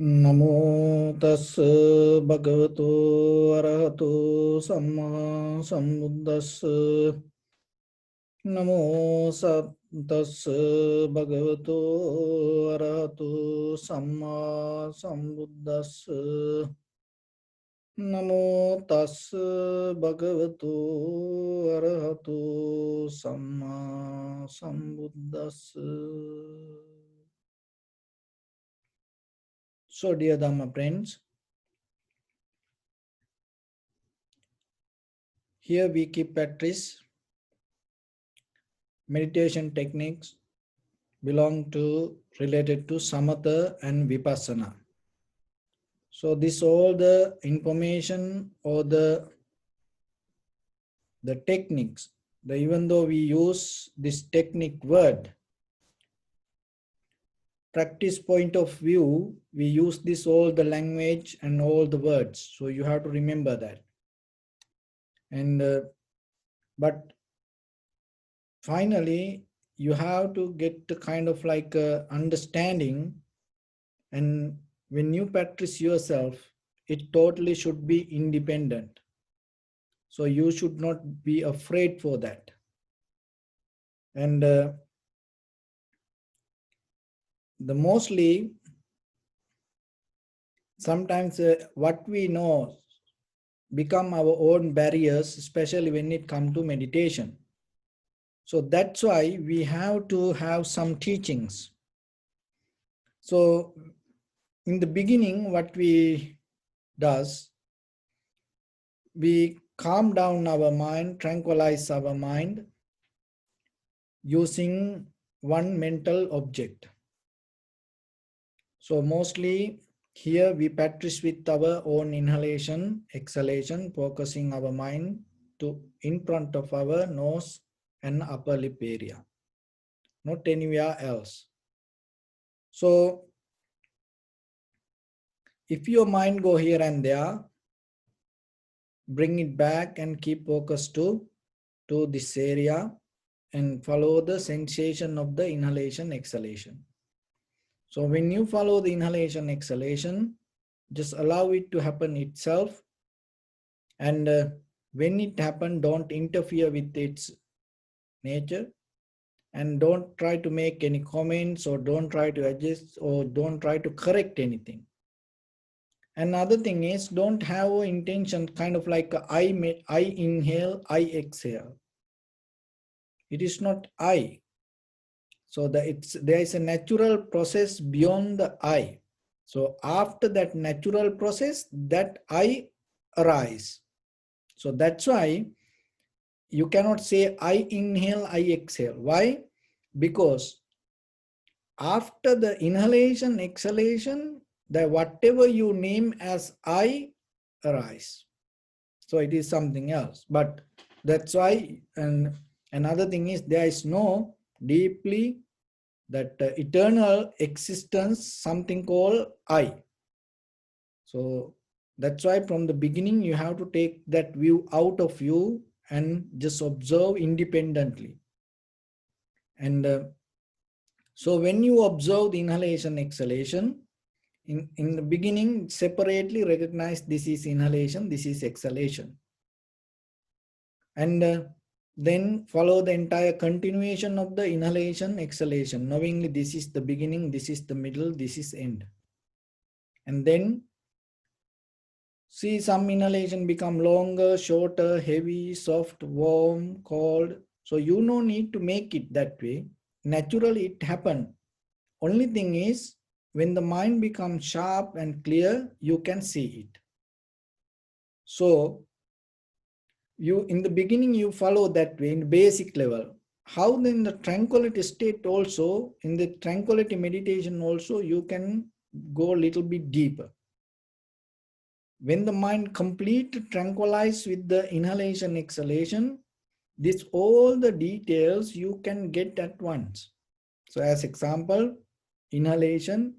Namo tassa bhagavato arahato samma sambuddhassa. Namo tassa bhagavato arahato samma sambuddhassa. Namo tassa bhagavato arahato samma sambuddhassa. So, dear Dhamma friends, here we keep practice meditation techniques belong to related to samatha and vipassana. So this all the information or the techniques, even though we use this technique word, practice point of view, we use this all the language and all the words. So you have to remember that. And but finally, you have to get the kind of like understanding, and when you practice yourself, it totally should be independent. So you should not be afraid for that. And the mostly, sometimes what we know become our own barriers, especially when it comes to meditation. So that's why we have to have some teachings. So in the beginning, what we does, we calm down our mind, tranquilize our mind using one mental object. So mostly here we practice with our own inhalation, exhalation, focusing our mind to in front of our nose and upper lip area, not anywhere else. So if your mind go here and there, bring it back and keep focus to this area and follow the sensation of the inhalation, exhalation. So when you follow the inhalation, exhalation, just allow it to happen itself. And when it happens, don't interfere with its nature. And don't try to make any comments, or don't try to adjust, or don't try to correct anything. Another thing is, don't have an intention kind of like I inhale, I exhale. It is not I. So there is a natural process beyond the I. So after that natural process, that I arise. So that's why you cannot say I inhale, I exhale. Why? Because after the inhalation, exhalation, that whatever you name as I arise. So it is something else. But that's why, and another thing is, there is no deeply that eternal existence, something called I. So that's why from the beginning you have to take that view out of you and just observe independently. And so when you observe the inhalation, exhalation, in the beginning, separately recognize this is inhalation, this is exhalation. And then follow the entire continuation of the inhalation, exhalation, knowingly this is the beginning, this is the middle, this is end. And then see some inhalation become longer, shorter, heavy, soft, warm, cold. So you no need to make it that way. Naturally it happens. Only thing is, when the mind becomes sharp and clear, you can see it. So you in the beginning you follow that way in basic level. How then the tranquility state also, in the tranquility meditation also, you can go a little bit deeper. When the mind complete tranquilized with the inhalation, exhalation, this all the details you can get at once. So as example, inhalation,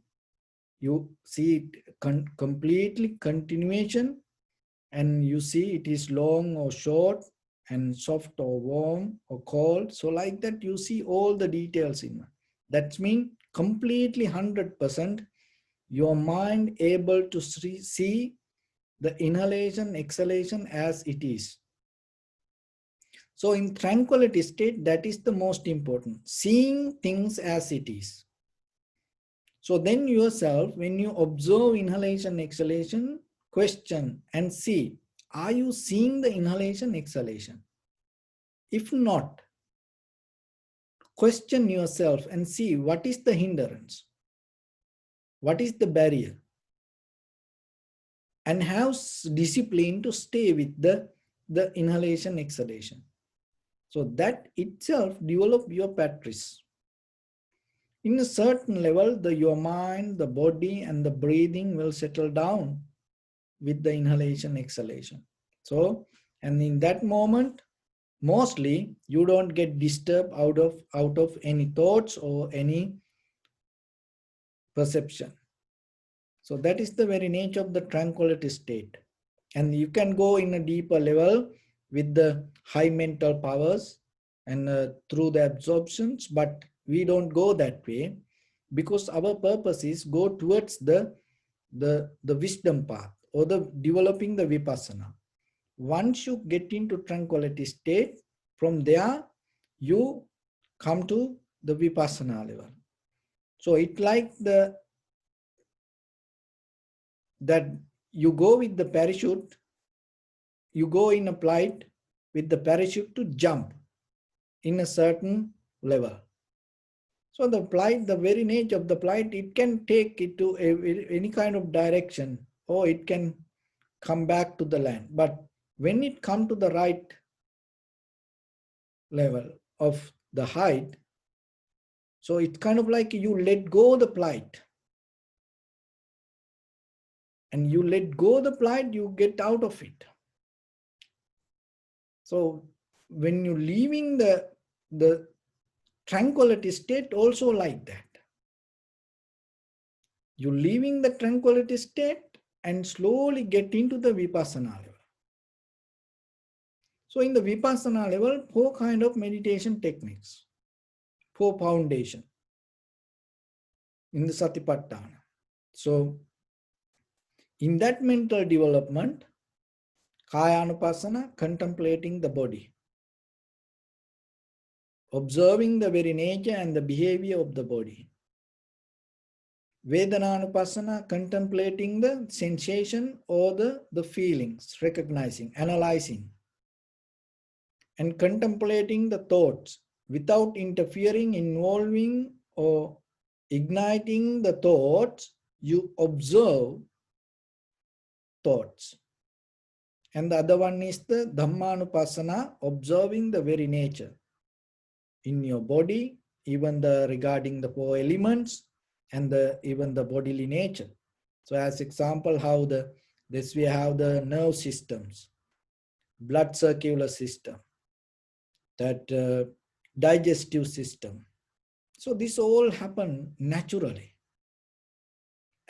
you see it completely continuation, and you see it is long or short, and soft or warm or cold. So like that you see all the details in one. That means completely 100% your mind able to see the inhalation, exhalation as it is. So in tranquility state, that is the most important, seeing things as it is. So then yourself, when you observe inhalation, exhalation, question and see, are you seeing the inhalation, exhalation? If not, question yourself and see what is the hindrance, what is the barrier, and have discipline to stay with the inhalation, exhalation. So that itself develop your practice. In a certain level, your mind, the body, and the breathing will settle down with the inhalation, exhalation. So, and in that moment, mostly you don't get disturbed out of any thoughts or any perception. So that is the very nature of the tranquility state. And you can go in a deeper level with the high mental powers and through the absorptions, but we don't go that way because our purpose is go towards the wisdom path or the developing the vipassana. Once you get into tranquility state, from there you come to the vipassana level. So it like that you go with the parachute, you go in a flight with the parachute to jump in a certain level. So the flight, the very nature of the flight, it can take it to any kind of direction, or it can come back to the land. But when it come to the right level of the height, so it's kind of like you let go the flight. And you let go the flight, you get out of it. So when you're leaving the tranquility state also like that. You're leaving the tranquility state and slowly get into the vipassana level. So in the vipassana level, 4 kind of meditation techniques, 4 foundation in the satipatthana. So in that mental development, kaya anupassana, contemplating the body, observing the very nature and the behavior of the body. Vedana-anupassana, contemplating the sensation or the feelings, recognizing, analyzing, and contemplating the thoughts without interfering, involving, or igniting the thoughts. You observe thoughts. And the other one is the Dhamma-anupassana, observing the very nature in your body, even regarding the 4 elements, and even the bodily nature. So as example, how this we have the nerve systems, blood circular system, that digestive system. So this all happen naturally.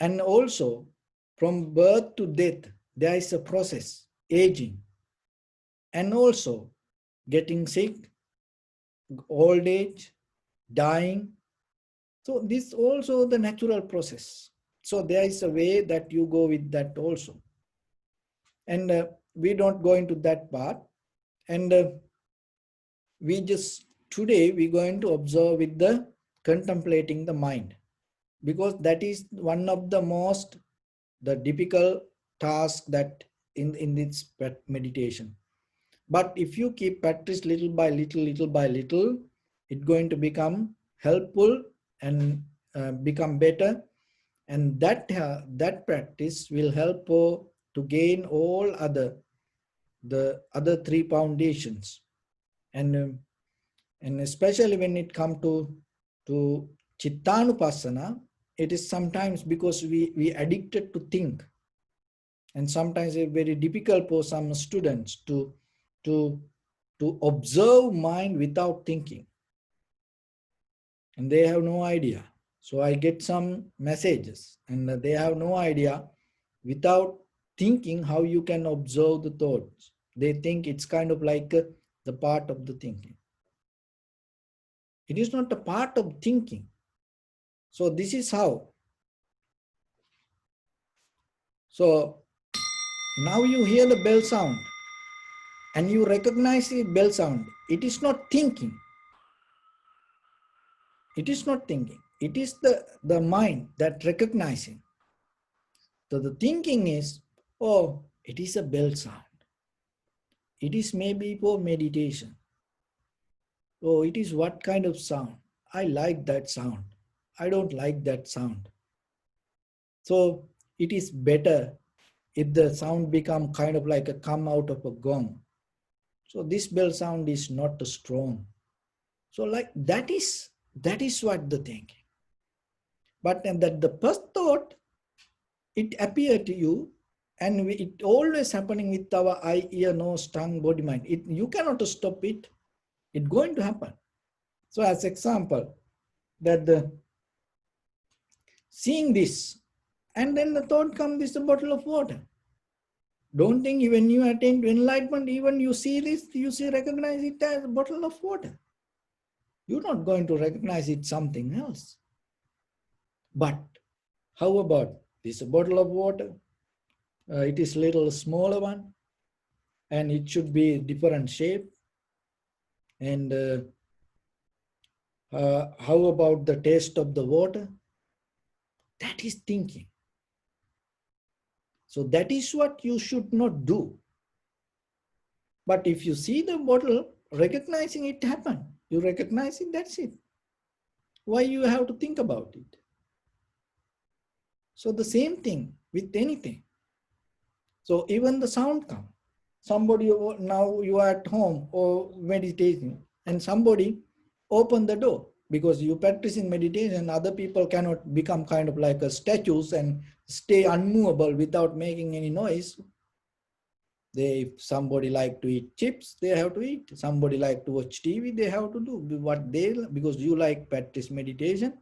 And also from birth to death, there is a process, aging, and also getting sick, old age, dying. So this also the natural process. So there is a way that you go with that also. And we don't go into that part. And we just, today we're going to observe with the contemplating the mind. Because that is one of the most, the difficult task that in this meditation. But if you keep practice little by little, it's going to become helpful and become better, and that practice will help to gain all the other 3 foundations, and especially when it comes to chittanupassana, it is sometimes because we addicted to think, and sometimes it's very difficult for some students to observe mind without thinking, and they have no idea. So I get some messages and they have no idea without thinking how you can observe the thoughts. They think it's kind of like the part of the thinking. It is not a part of thinking. So this is how So now you hear the bell sound and you recognize the bell sound. It is not thinking. It is not thinking. It is the mind that recognizing. So the thinking is, oh, it is a bell sound. It is maybe for meditation. Oh, it is what kind of sound? I like that sound. I don't like that sound. So it is better if the sound become kind of like a come out of a gong. So this bell sound is not strong. So like that is what the thinking. But then that the first thought, it appear to you, and it always happening with our eye, ear, nose, tongue, body, mind. You cannot stop it. It's going to happen. So as example, that the seeing this, and then the thought comes, this a bottle of water. Don't think when you attain to enlightenment, even you see this, you see recognize it as a bottle of water. You're not going to recognize it something else. But how about this bottle of water? It is little smaller one, and it should be different shape. And how about the taste of the water? That is thinking. So that is what you should not do. But if you see the bottle, recognizing it happen, you recognize it, that's it. Why you have to think about it? So the same thing with anything. So even the sound come. Somebody, now you are at home or meditating, and somebody open the door, because you practicing meditation, other people cannot become kind of like a statues and stay unmovable without making any noise. If somebody like to eat chips, they have to eat. Somebody like to watch TV, they have to do what they, because you like practice meditation,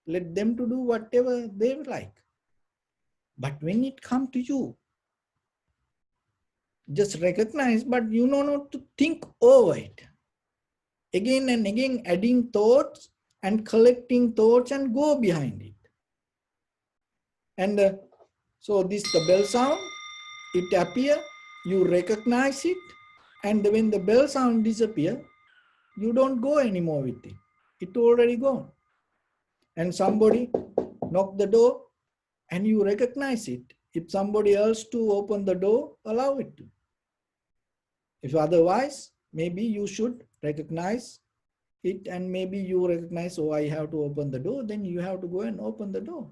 let them to do whatever they like. But when it come to you, just recognize, but you know not to think over it. Again and again adding thoughts and collecting thoughts and go behind it. And so this the bell sound, it appear, you recognize it, and when the bell sound disappear, you don't go anymore with it. It already gone. And somebody knock the door and you recognize it. If somebody else to open the door, allow it to. If otherwise, maybe you should recognize it, and maybe you recognize, oh, I have to open the door, then you have to go and open the door.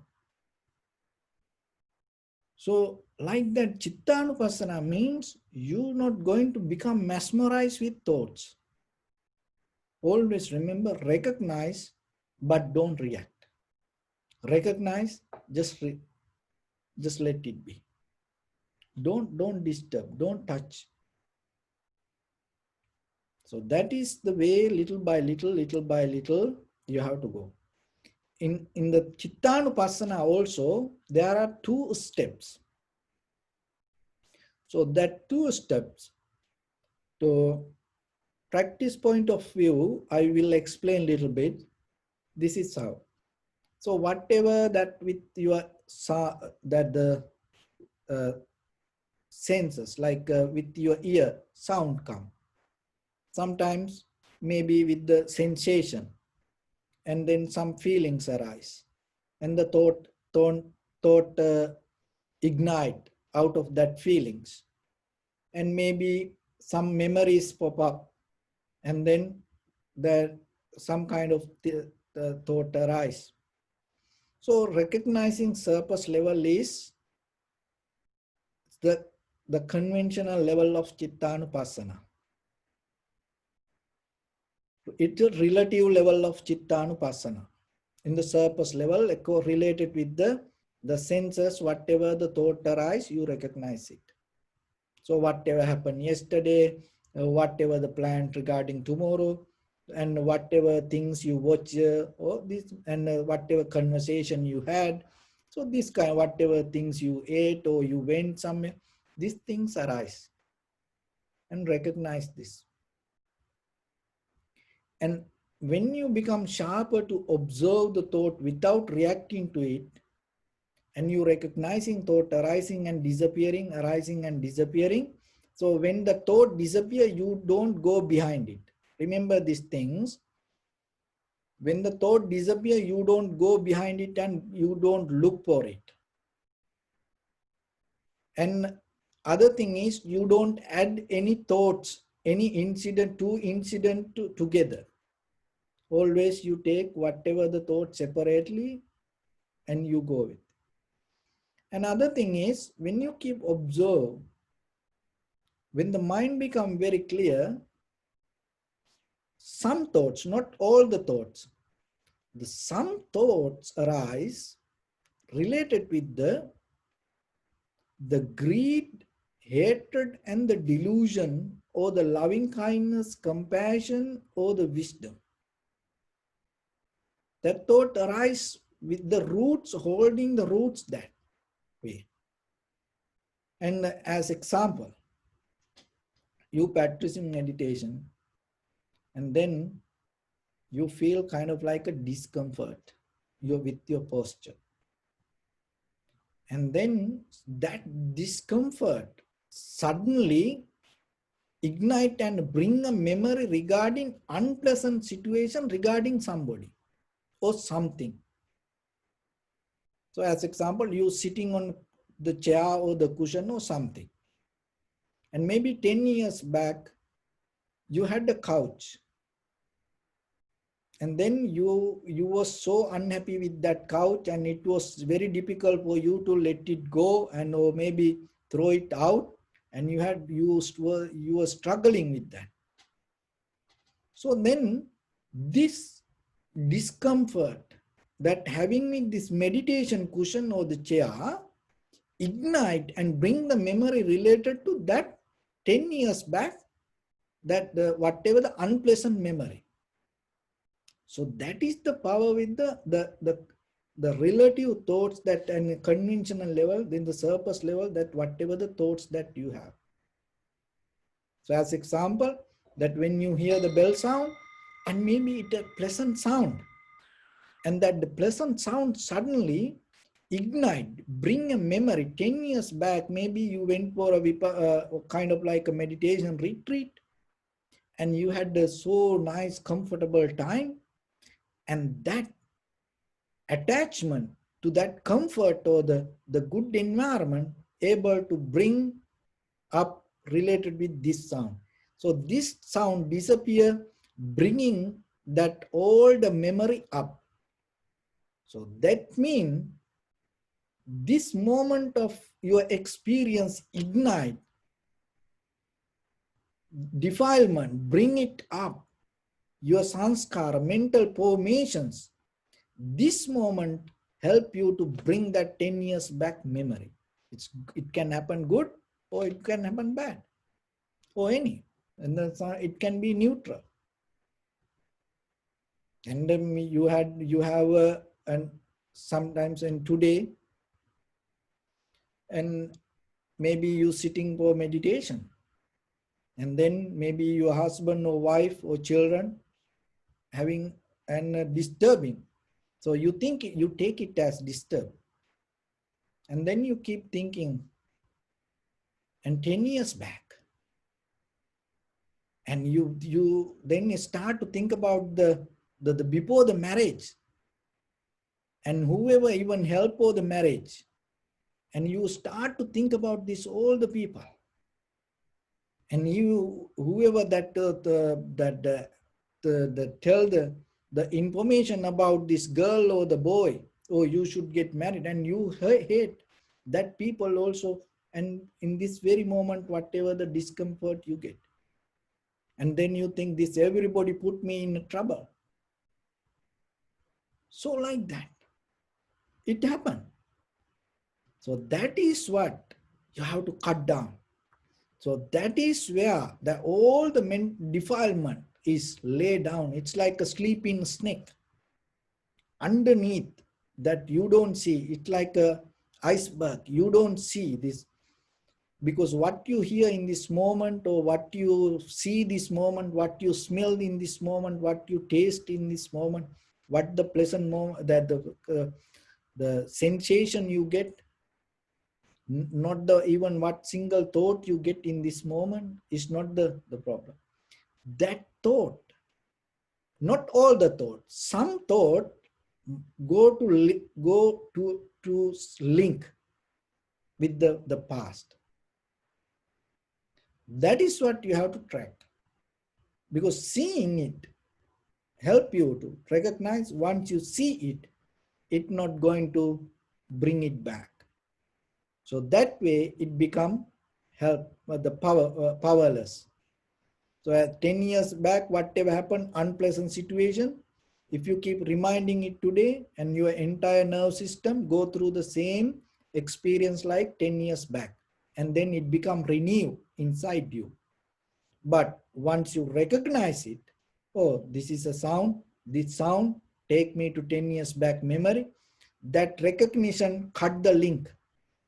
So like that, Chittanupassana means you're not going to become mesmerized with thoughts. Always remember, recognize, but don't react. Recognize, just let it be. Don't disturb, don't touch. So that is the way, little by little, you have to go. In the Chittanupassana also, there are 2 steps. So that 2 steps, to practice point of view, I will explain a little bit. This is how. So whatever that with your that the senses, like with your ear, sound come. Sometimes maybe with the sensation, and then some feelings arise, and the thought ignite out of that feelings, and maybe some memories pop up, and then there some kind of the thought arise. So recognizing surface level is the conventional level of Chittanupassana. It's a relative level of Chittanupassana. In the surface level, related with the senses, whatever the thought arise, you recognize it. So whatever happened yesterday, whatever the plan regarding tomorrow, and whatever things you watch, or this, and whatever conversation you had. So this kind, whatever things you ate or you went somewhere, these things arise, and recognize this. And when you become sharper to observe the thought without reacting to it, and you recognizing thought arising and disappearing, arising and disappearing. So when the thought disappear, you don't go behind it. Remember these things. When the thought disappear, you don't go behind it and you don't look for it. And other thing is, you don't add any thoughts, any incident, together. Always you take whatever the thought separately and you go with. Another thing is, when you keep observe, when the mind become very clear, some thoughts, not all the thoughts, some thoughts arise related with the greed, hatred, and the delusion, or the loving kindness, compassion, or the wisdom. That thought arise with the roots, holding the roots that way. And as example, you practicing meditation, and then you feel kind of like a discomfort with your posture. And then that discomfort suddenly ignite and bring a memory regarding unpleasant situation regarding somebody or something. So as example, you sitting on the chair or the cushion or something. And maybe 10 years back, you had a couch. And then you were so unhappy with that couch, and it was very difficult for you to let it go and or maybe throw it out, and you were struggling with that. So then this discomfort that having with this meditation cushion or the chair ignite and bring the memory related to that 10 years back, that whatever the unpleasant memory. So that is the power with the relative thoughts that and conventional level, then the surface level, that whatever the thoughts that you have. So as example, that when you hear the bell sound, and maybe it a pleasant sound, and that the pleasant sound suddenly ignite, bring a memory 10 years back, maybe you went for a kind of like a meditation retreat, and you had a so nice, comfortable time, and that attachment to that comfort or the good environment able to bring up related with this sound. So this sound disappear, bringing that all the memory up. So that means this moment of your experience ignite, defilement, bring it up, your sanskara, mental formations. This moment help you to bring that 10 years back memory. It can happen good or it can happen bad or any. And it can be neutral. And then you have and sometimes in today, and maybe you sitting for meditation, and then maybe your husband or wife or children having and disturbing. So you take it as disturb, and then you keep thinking, and 10 years back, and you then start to think about the before the marriage, and whoever even helped for the marriage, and you start to think about this all the people, and whoever that tell the information about this girl or the boy, oh, you should get married, and you hate that people also, and in this very moment, whatever the discomfort you get, and then you think this everybody put me in trouble. So like that, it happened. So that is what you have to cut down. So that is where all the defilement is laid down. It's like a sleeping snake underneath that you don't see. It's like a iceberg. You don't see this, because what you hear in this moment, or what you see this moment, what you smell in this moment, what you taste in this moment, what the pleasant moment, that The sensation you get, not the even what single thought you get in this moment is not the problem. That thought, not all the thoughts, some thought go to link with the past. That is what you have to track, because seeing it help you to recognize. Once you see it, it's not going to bring it back. So that way it become help the powerless. So 10 years back, whatever happened, unpleasant situation, if you keep reminding it today, and your entire nerve system go through the same experience like 10 years back, and then it become renewed inside you. But once you recognize it, oh, this is a sound, this sound take me to 10 years back memory, that recognition cut the link.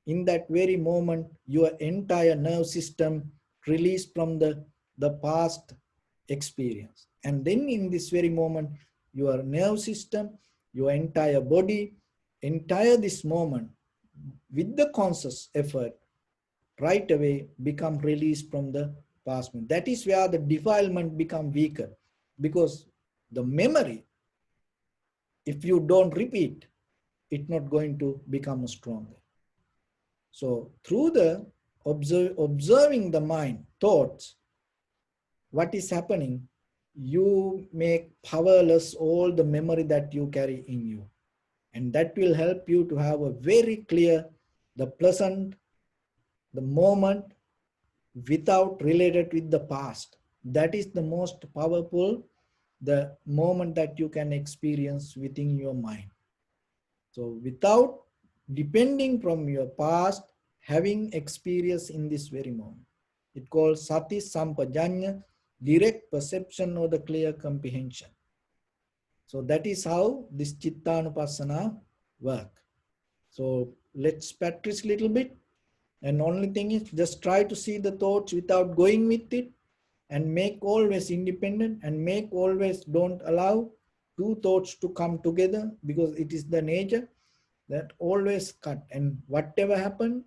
In that very moment, your entire nerve system released from the past experience. And then in this very moment, your nerve system, your entire body, entire this moment, with the conscious effort, right away become released from the past. That is where the defilement become weaker, because the memory, if you don't repeat, it's not going to become stronger. So through the observing the mind, thoughts, what is happening, you make powerless all the memory that you carry in you. And that will help you to have a very clear, the present, the moment, without related with the past. That is the most powerful, the moment that you can experience within your mind. So without depending from your past, having experience in this very moment. It called sati sampajanya, direct perception or the clear comprehension. So that is how this chittanupassana work. So let's practice a little bit. And only thing is, just try to see the thoughts without going with it, and make always independent, and make always don't allow two thoughts to come together, because it is the nature that always cut, and whatever happen,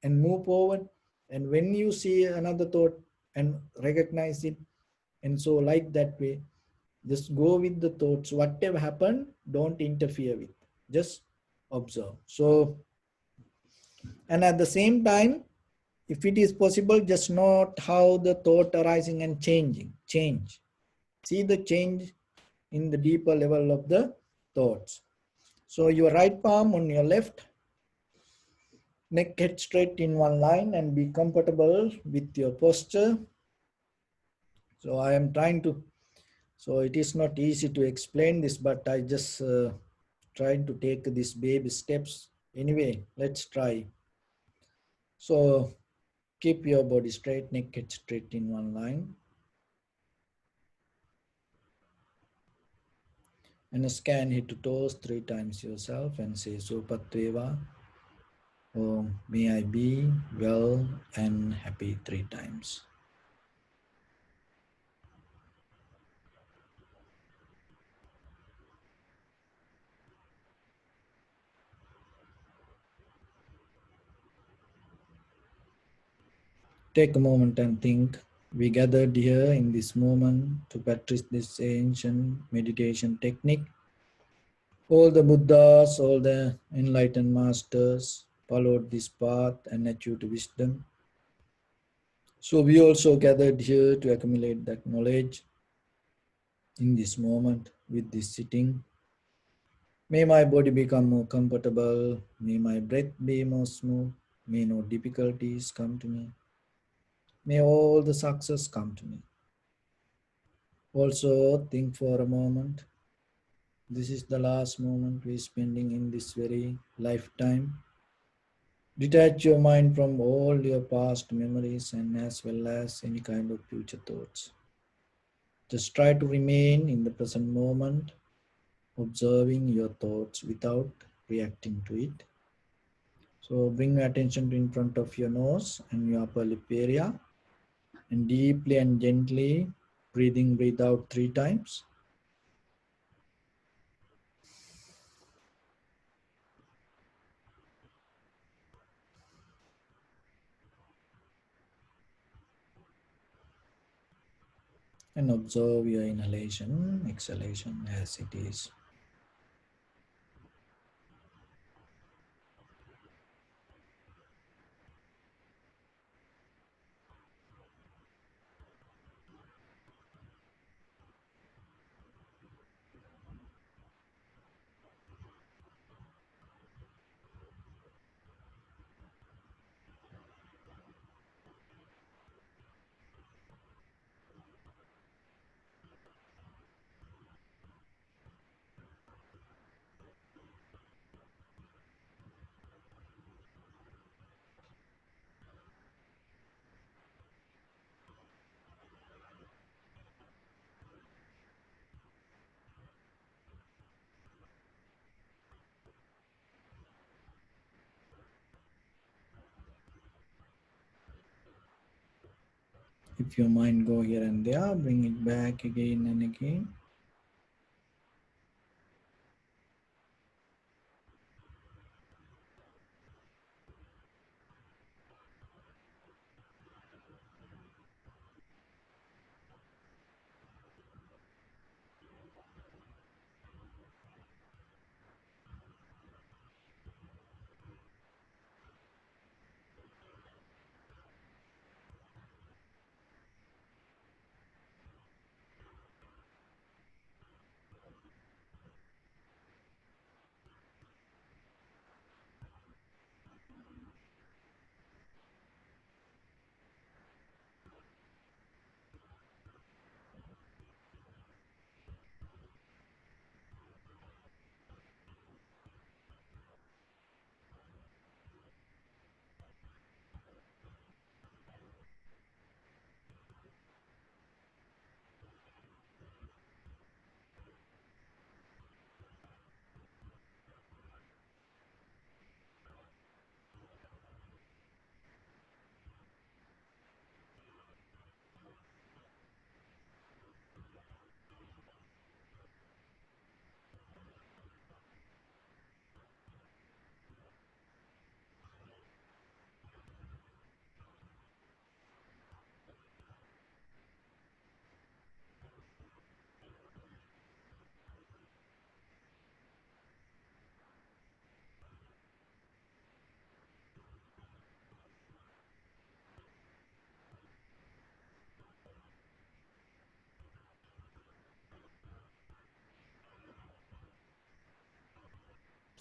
and move forward. And when you see another thought, and recognize it, and so like that way, just go with the thoughts. Whatever happen, don't interfere with, just observe. So, and at the same time, if it is possible, just note how the thought arising and change. See the change in the deeper level of the thoughts. So your right palm on your left, neck head straight in one line, and be comfortable with your posture. So I am trying to, so it is not easy to explain this, but I just trying to take these baby steps. Anyway, let's try. So keep your body straight, neck head straight in one line. And scan head to toes 3 times yourself and say Sopatveva. Oh, may I be well and happy 3 times. Take a moment and think. We gathered here in this moment to practice this ancient meditation technique. All the Buddhas, all the enlightened masters followed this path and achieved wisdom. So we also gathered here to accumulate that knowledge in this moment with this sitting. May my body become more comfortable. May my breath be more smooth. May no difficulties come to me. May all the success come to me. Also think for a moment. This is the last moment we're spending in this very lifetime. Detach your mind from all your past memories and as well as any kind of future thoughts. Just try to remain in the present moment, observing your thoughts without reacting to it. So bring your attention to in front of your nose and your upper lip area, and deeply and gently breathe out 3 times. and observe your inhalation, exhalation as it is. If your mind go here and there, bring it back again and again.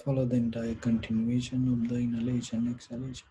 Follow the entire continuation of the inhalation, exhalation.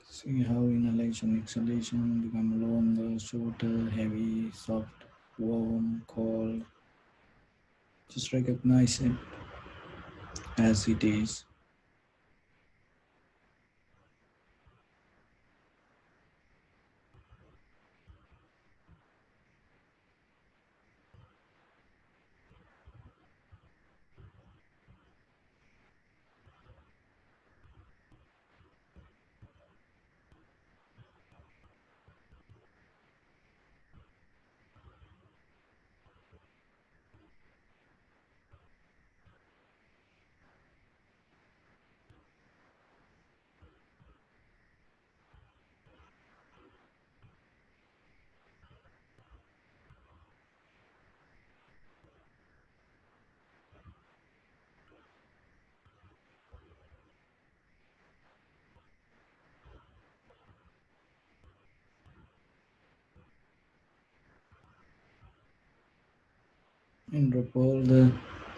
See how inhalation, exhalation become longer, shorter, heavy, soft, warm, cold. Just recognize it as it is. And drop all the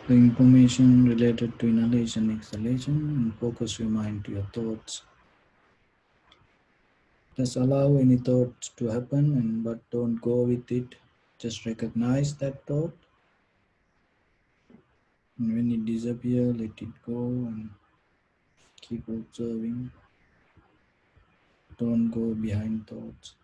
information related to inhalation, exhalation, and focus your mind to your thoughts. Just allow any thoughts to happen, but don't go with it. Just recognize that thought, and when it disappears, let it go and keep observing. Don't go behind thoughts.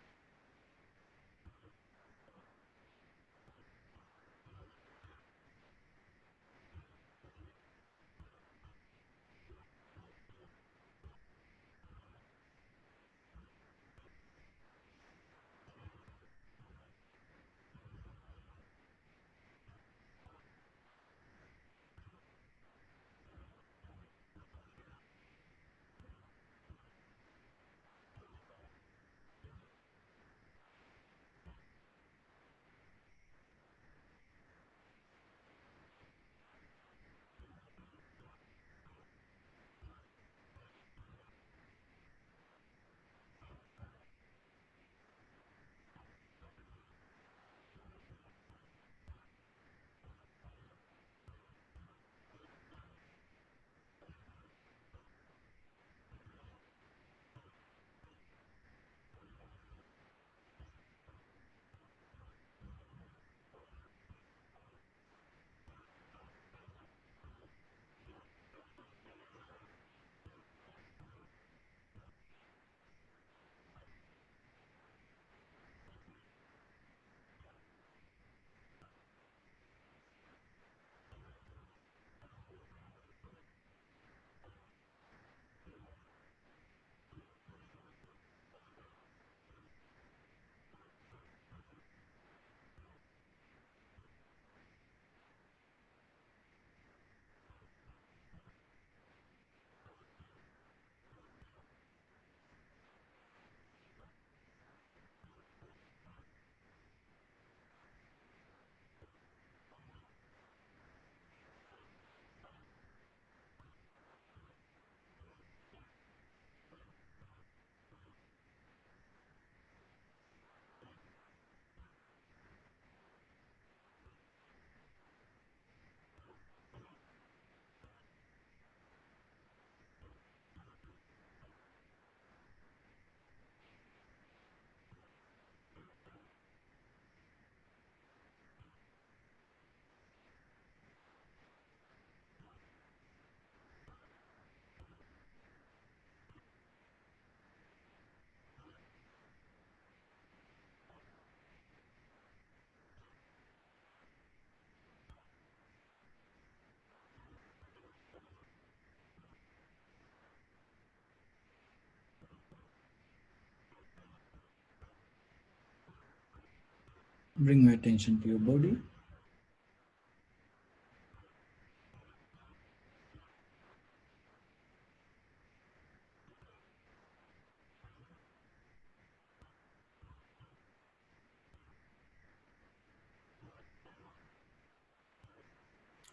Bring your attention to your body.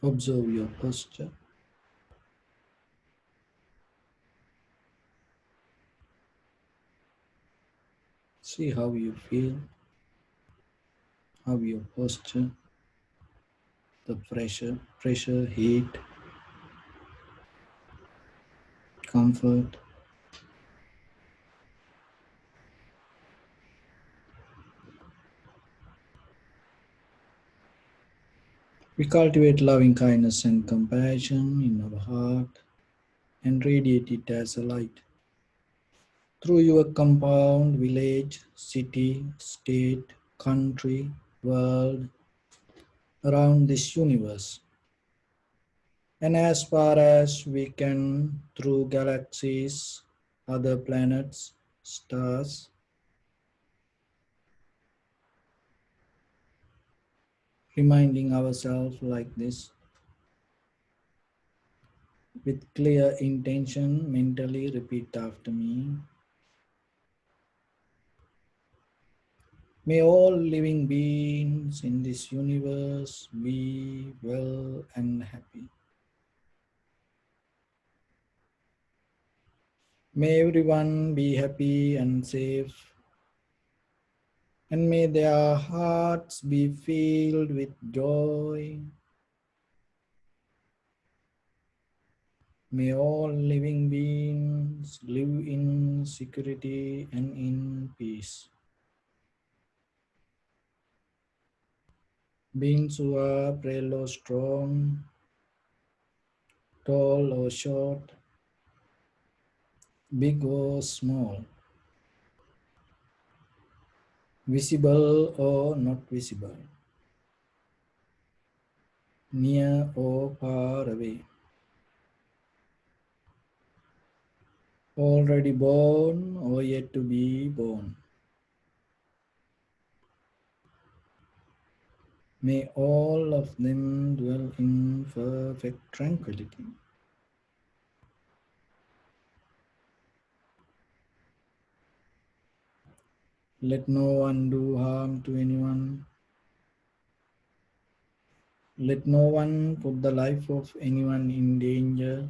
Observe your posture. See how you feel, how your posture, the pressure, heat, comfort. We cultivate loving kindness and compassion in our heart and radiate it as a light through your compound, village, city, state, country, world, around this universe. And as far as we can, through galaxies, other planets, stars, reminding ourselves like this with clear intention, mentally repeat after me. May all living beings in this universe be well and happy. May everyone be happy and safe. and may their hearts be filled with joy. May all living beings live in security and in peace. Beings who are frail or strong, tall or short, big or small, visible or not visible, near or far away, already born or yet to be born. May all of them dwell in perfect tranquility. Let no one do harm to anyone. Let no one put the life of anyone in danger.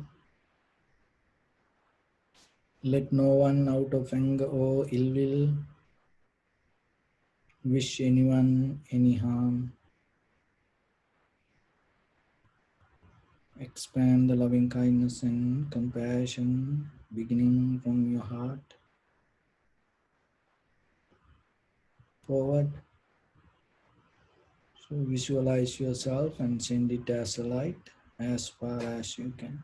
Let no one out of anger or ill will wish anyone any harm. Expand the loving kindness and compassion beginning from your heart forward. So visualize yourself and send it as a light as far as you can.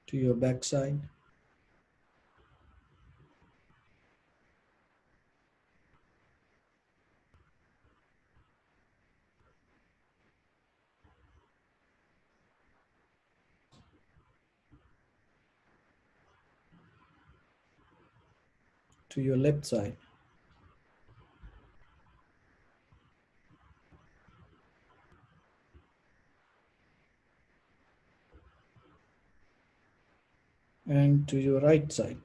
To your backside, to your left side, and to your right side.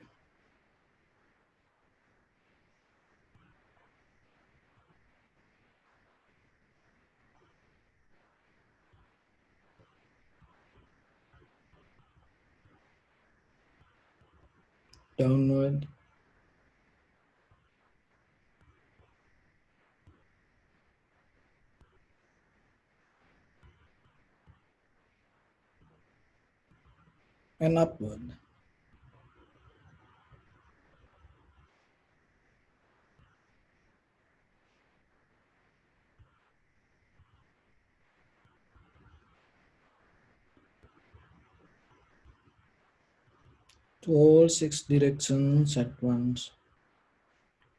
Downward and upward. To all six directions at once.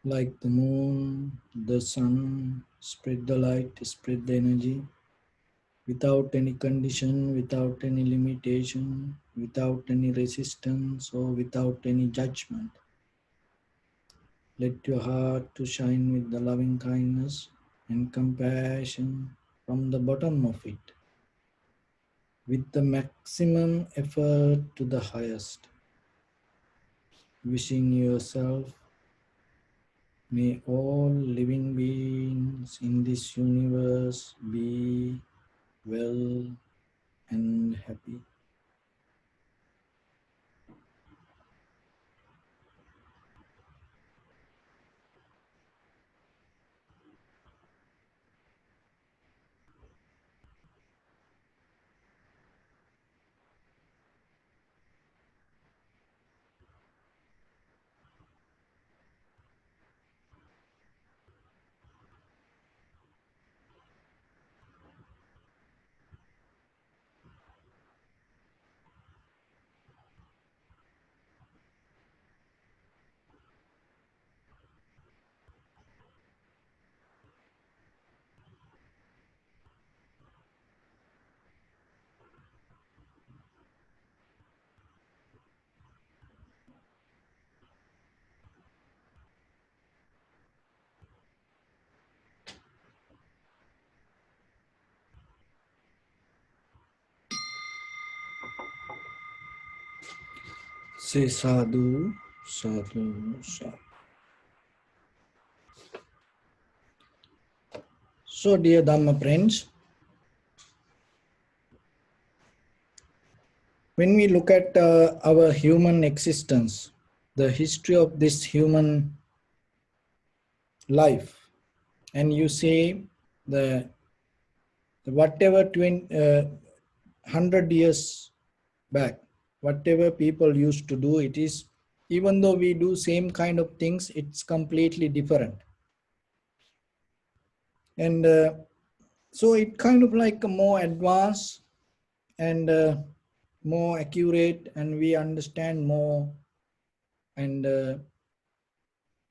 Like the moon, the sun, spread the light, spread the energy without any condition, without any limitation, without any resistance, or without any judgment. Let your heart to shine with the loving kindness and compassion from the bottom of it, with the maximum effort to the highest. Wishing yourself, may all living beings in this universe be well and happy. Say sadhu, sadhu, sadhu. So, dear Dhamma friends, when we look at our human existence, the history of this human life, and you say the whatever 100 years back, whatever people used to do, it is, even though we do same kind of things, it's completely different. And so it kind of like a more advanced and more accurate, and we understand more and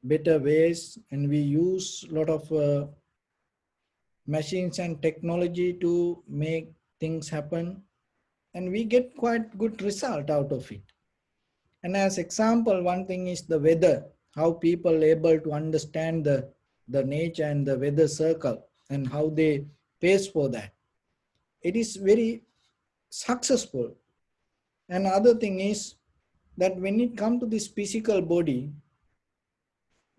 better ways, and we use a lot of machines and technology to make things happen, and we get quite good result out of it. And as example, one thing is the weather, how people able to understand the nature and the weather circle and how they face for that. It is very successful. And other thing is that when it comes to this physical body,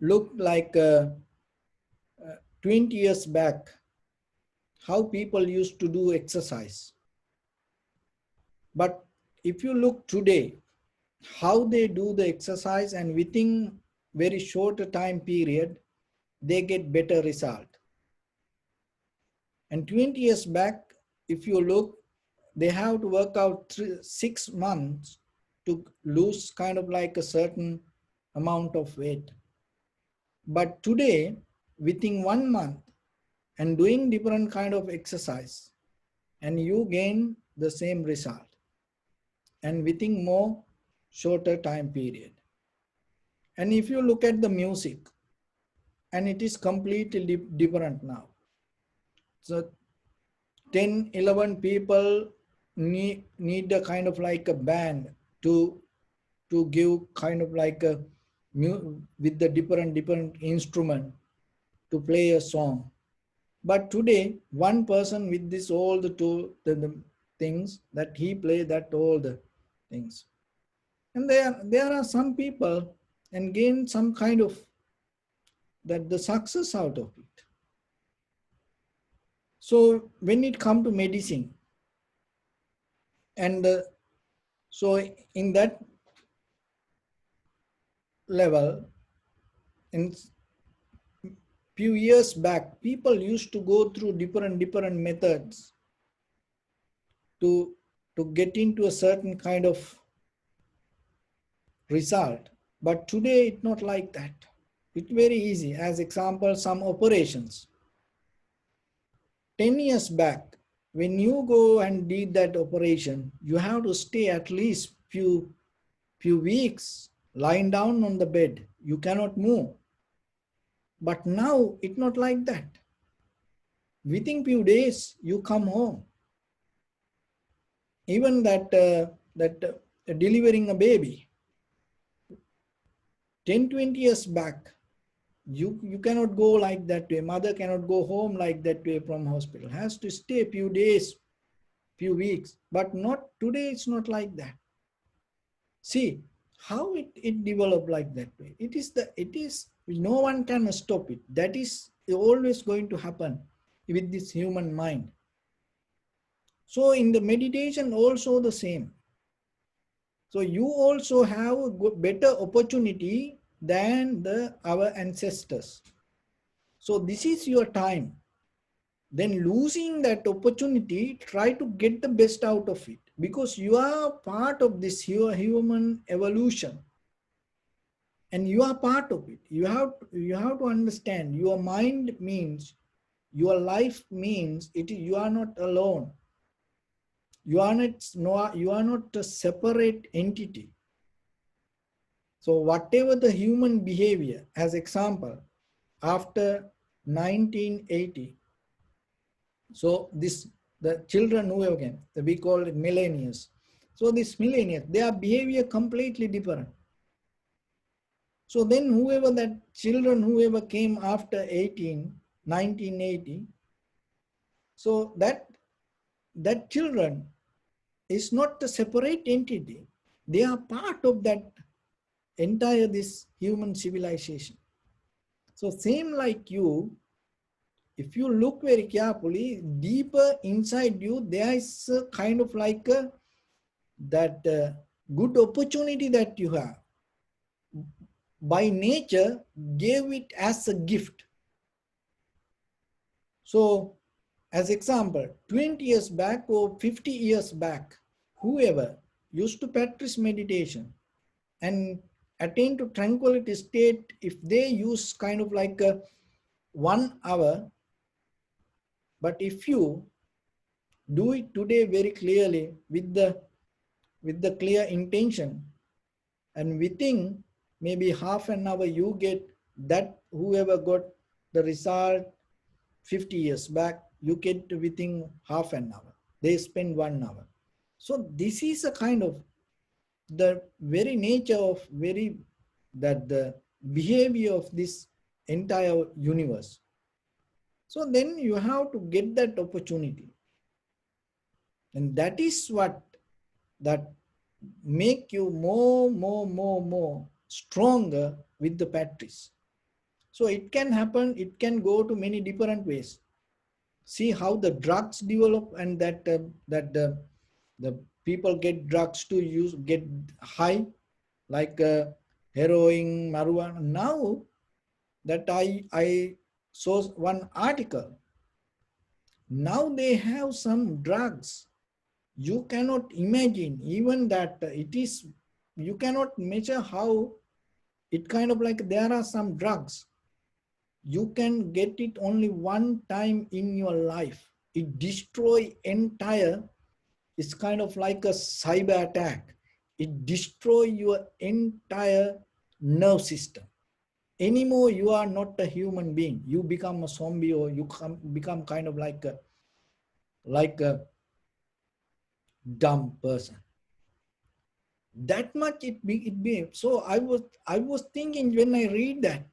look like 20 years back, how people used to do exercise. But if you look today, how they do the exercise, and within very short time period, they get better result. And 20 years back, if you look, they have to work out 6 months to lose kind of like a certain amount of weight. But today, within 1 month and doing different kind of exercise, and you gain the same result, and within more shorter time period. And if you look at the music, and it is completely different now. So 10, 11 people need a kind of like a band to give kind of like a with the different instrument to play a song. But today, one person with this all the things that he play that all the things. And there are some people and gain some kind of that the success out of it. So when it come to medicine, and so in that level, in few years back, people used to go through different methods to get into a certain kind of result. But today it's not like that. It's very easy. As example, some operations. 10 years back, when you go and did that operation, you have to stay at least few weeks lying down on the bed. You cannot move. But now it's not like that. Within few days, you come home. Even that delivering a baby, 10-20 years back, you cannot go like that way. Mother cannot go home like that way from hospital. Has to stay a few days, few weeks. But not today, it's not like that. See how it developed like that way. It is no one can stop it. That is always going to happen with this human mind. So in the meditation also the same. So you also have a better opportunity than our ancestors. So this is your time. Then losing that opportunity, try to get the best out of it, because you are part of this human evolution. And you are part of it. You have to understand your mind means, your life means it. You are not alone. You are not a separate entity. So whatever the human behavior, as example, after 1980, so the children who again, we call it millennials. So this millennials, their behavior completely different. So then whoever came after 1980, so that children is not a separate entity. They are part of that entire this human civilization. So same like you, if you look very carefully, deeper inside you, there is a kind of like a that good opportunity that you have, by nature gave it as a gift. So as example, 20 years back or 50 years back, whoever used to practice meditation and attain to tranquility state, if they use kind of like a 1 hour, but if you do it today very clearly with the clear intention, and within maybe half an hour you get that whoever got the result 50 years back, you get within half an hour. They spend 1 hour. So this is a kind of the very nature of very that the behavior of this entire universe. So then you have to get that opportunity, and that is what that make you more stronger with the practice. So it can happen, it can go to many different ways. See how the drugs develop, and that the people get drugs to use, get high, like heroin, marijuana. Now that I saw one article, now they have some drugs you cannot imagine, even that it is, you cannot measure how it kind of like, there are some drugs you can get it only one time in your life, it destroy entire, it's kind of like a cyber attack, it destroy your entire nerve system. Anymore you are not a human being, you become a zombie, or you become kind of like a dumb person. That much it be. So I was thinking when I read that,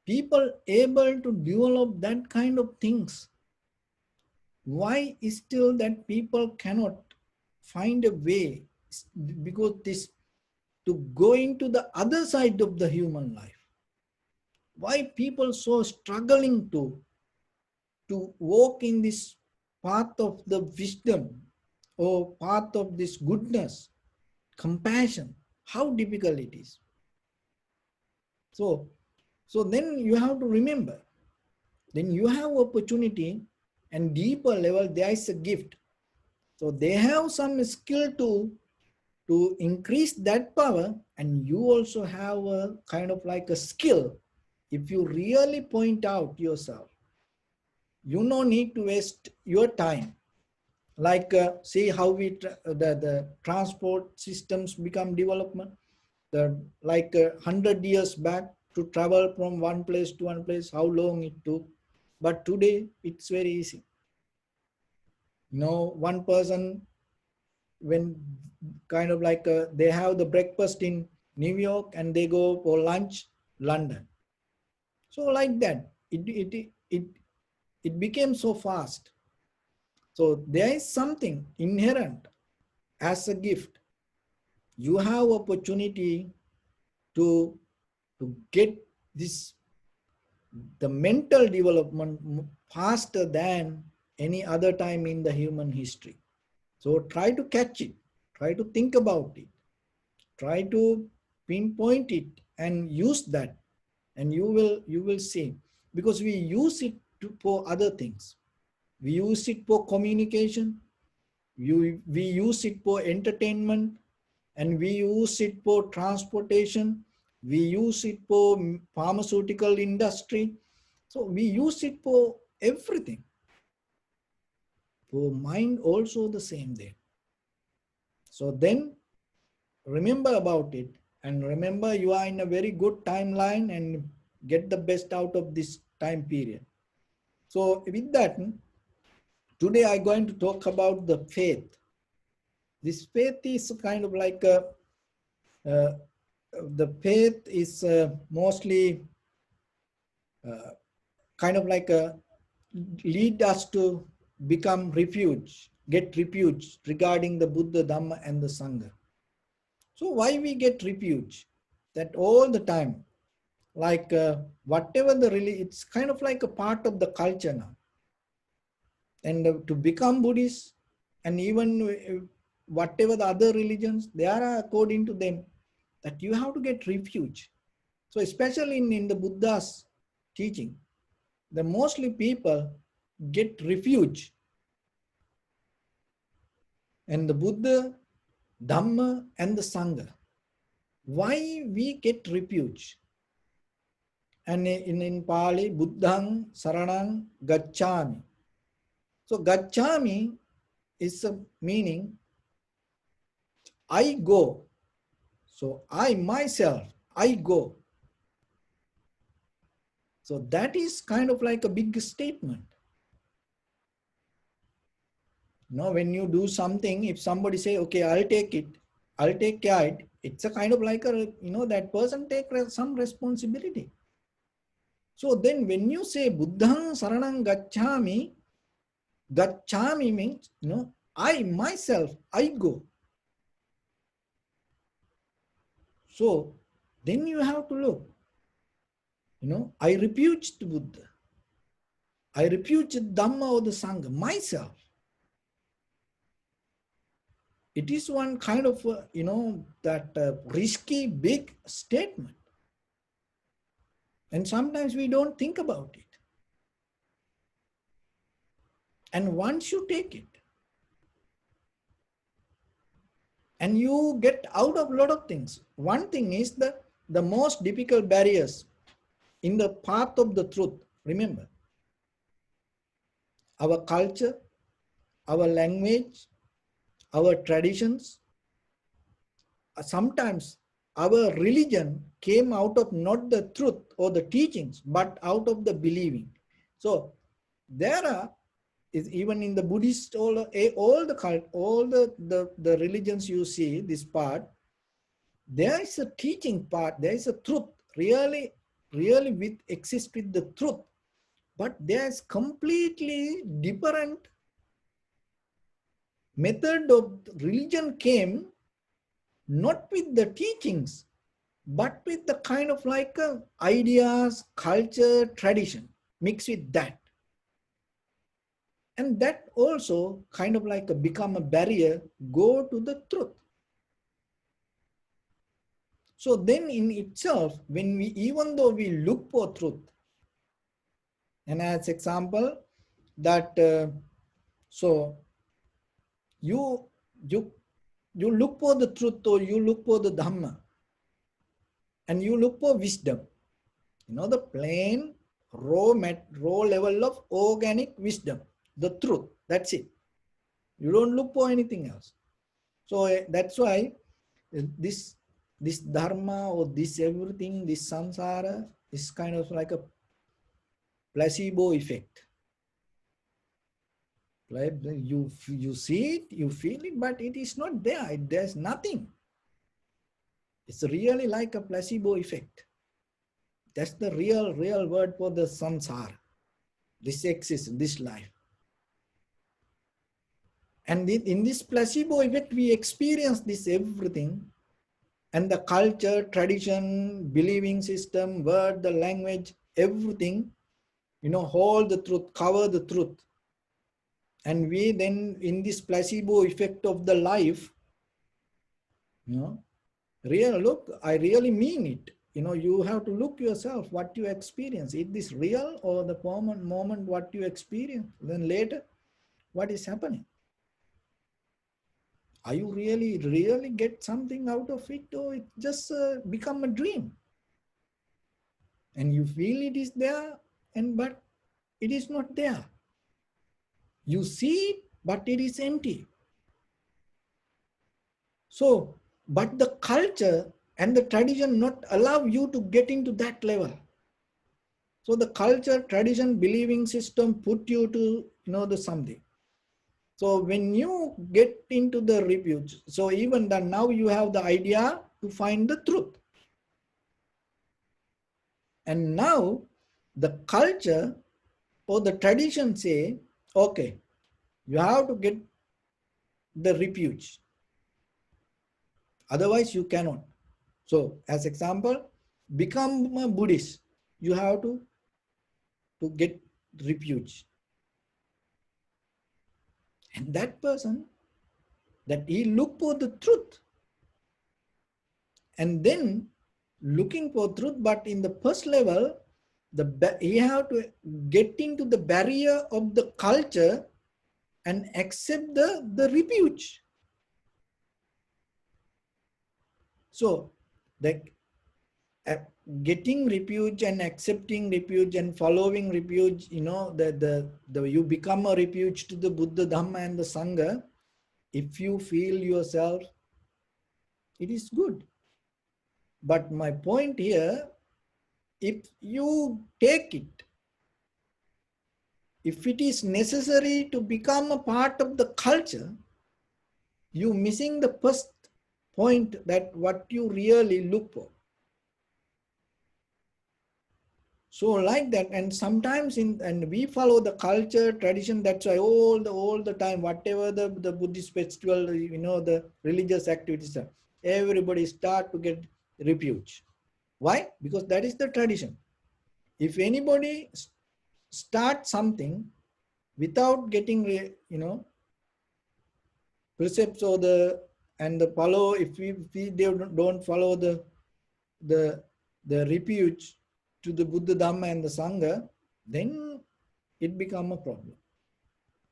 people able to develop that kind of things, why is still that people cannot find a way, because this to go into the other side of the human life, why people so struggling to walk in this path of the wisdom, or path of this goodness, compassion, how difficult it is. So then you have to remember, then you have opportunity, and deeper level there is a gift. So they have some skill to increase that power, and you also have a kind of like a skill. If you really point out yourself, you no need to waste your time. Like see how the transport systems become development. The like 100 years back, to travel from one place to one place, how long it took. But today it's very easy. One person, when kind of like they have the breakfast in New York and they go for lunch London. So like that, it became so fast. So there is something inherent as a gift. You have opportunity to get this, the mental development faster than any other time in the human history. So try to catch it, try to think about it, try to pinpoint it and use that, and you will see, because we use it for other things. We use it for communication, we use it for entertainment, and we use it for transportation, we use it for pharmaceutical industry. So we use it for everything. For mind also the same thing. So then remember about it, and remember you are in a very good timeline, and get the best out of this time period. So with that, today I'm going to talk about the faith. This faith is kind of like uh, the faith is mostly kind of like lead us to become refuge, get refuge regarding the Buddha, Dhamma, and the Sangha. So why we get refuge? That all the time, like whatever the really, it's kind of like a part of the culture now. And to become Buddhist, and even whatever the other religions, they are according to them that you have to get refuge. So especially in the Buddha's teaching, the mostly people get refuge. And the Buddha, Dhamma, and the Sangha. Why we get refuge? And in Pali, Buddhang Saranang Gacchami. So Gacchami is a meaning I go. So I myself, I go. So that is kind of like a big statement. When you do something, if somebody say, okay, I'll take it, I'll take care of it, it's a kind of like a, that person take some responsibility. So then when you say Buddhang Saranang Gacchami, Gacchami means, I myself, I go. So then you have to look, I refuge the Buddha. I refuge the Dhamma or the Sangha, myself. It is one kind of, that risky, big statement. And sometimes we don't think about it. And once you take it, and you get out of a lot of things. One thing is the most difficult barriers in the path of the truth. Remember, our culture, our language, our traditions, sometimes our religion came out of not the truth or the teachings, but out of the believing. So there are, is even in the Buddhist, all the cult, all the religions you see, this part, there is a teaching part, there is a truth, really exists with the truth, but there is completely different method of religion came, not with the teachings, but with the kind of like ideas, culture, tradition, mixed with that. And that also kind of like become a barrier, go to the truth. So then in itself, when we, even though we look for truth, and as example, that so you look for the truth, or you look for the Dhamma, and you look for wisdom, the plain raw level of organic wisdom, the truth, that's it. You don't look for anything else. So that's why this dharma, or this everything, this samsara is kind of like a placebo effect. Like you see it, you feel it, but it is not there. There's nothing. It's really like a placebo effect. That's the real word for the samsara. This exists, this life. And in this placebo effect, we experience this everything. And the culture, tradition, believing system, word, the language, everything, hold the truth, cover the truth. And we then, in this placebo effect of the life, look, I really mean it. You have to look yourself, what you experience. Is this real, or the moment what you experience? Then later, what is happening? Are you really get something out of it, or it just become a dream? And you feel it is there, but it is not there. You see it, but it is empty. So, but the culture and the tradition not allow you to get into that level. So the culture, tradition, believing system put you to the something. So when you get into the refuge, so even that now you have the idea to find the truth. And now the culture or the tradition say, okay, you have to get the refuge. Otherwise you cannot. So as example, become a Buddhist, you have to get refuge. And that person, that he look for the truth. And then looking for truth, but in the first level, he have to get into the barrier of the culture and accept the refuge. So the getting refuge and accepting refuge and following refuge, the you become a refuge to the Buddha, Dhamma and the Sangha. If you feel yourself, it is good. But my point here, if you take it, if it is necessary to become a part of the culture, you missing the first point, that what you really look for. So like that, and sometimes and we follow the culture, tradition, that's why all the time, whatever the Buddhist festival, the religious activities, everybody start to get refuge. Why? Because that is the tradition. If anybody starts something without getting, precepts or the follow, if they don't follow the refuge to the Buddha, Dhamma and the Sangha, then it become a problem.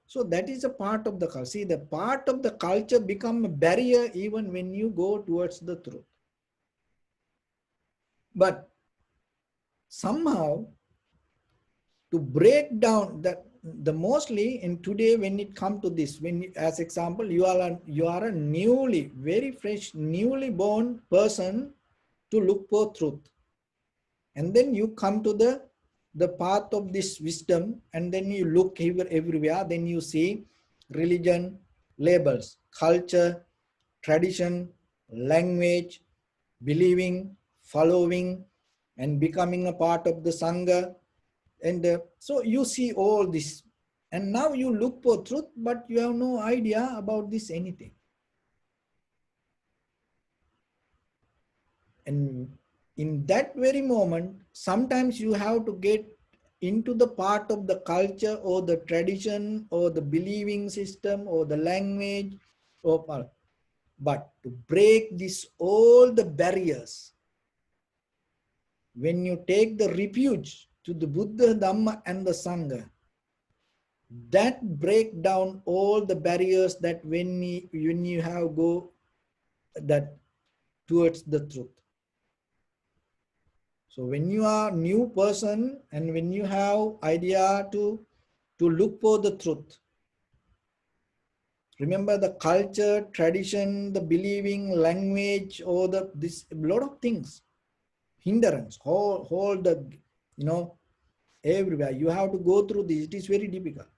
So that is a part of the culture. See, the part of the culture become a barrier even when you go towards the truth. But somehow to break down that, the mostly in today when it come to this, when as example you are a newly, very fresh, newly born person to look for truth, and then you come to the path of this wisdom, and then you look everywhere, then you see religion, labels, culture, tradition, language, believing, following, and becoming a part of the Sangha. And so you see all this, and now you look for truth, but you have no idea about this anything. And in that very moment, sometimes you have to get into the part of the culture or the tradition or the believing system or the language, but to break this all the barriers, when you take the refuge to the Buddha, Dhamma and the Sangha, that break down all the barriers, that when you have go that towards the truth. So when you are new person and when you have idea to look for the truth, remember the culture, tradition, the believing, language, or this lot of things, hindrance, hold the, everywhere. You have to go through this. It is very difficult.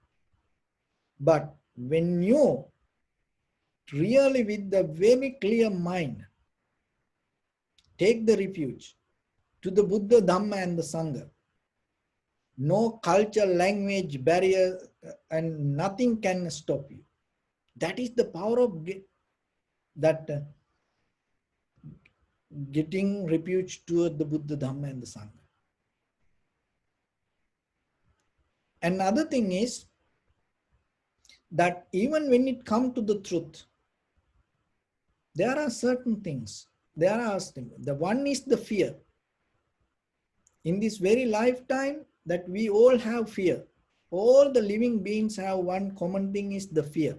But when you really with the very clear mind take the refuge to the Buddha, Dhamma and the Sangha, no culture, language, barrier, and nothing can stop you. That is the power of getting refuge to the Buddha, Dhamma and the Sangha. Another thing is that even when it comes to the truth, there are certain things. The one is the fear. In this very lifetime that we all have fear. All the living beings have one common thing, is the fear.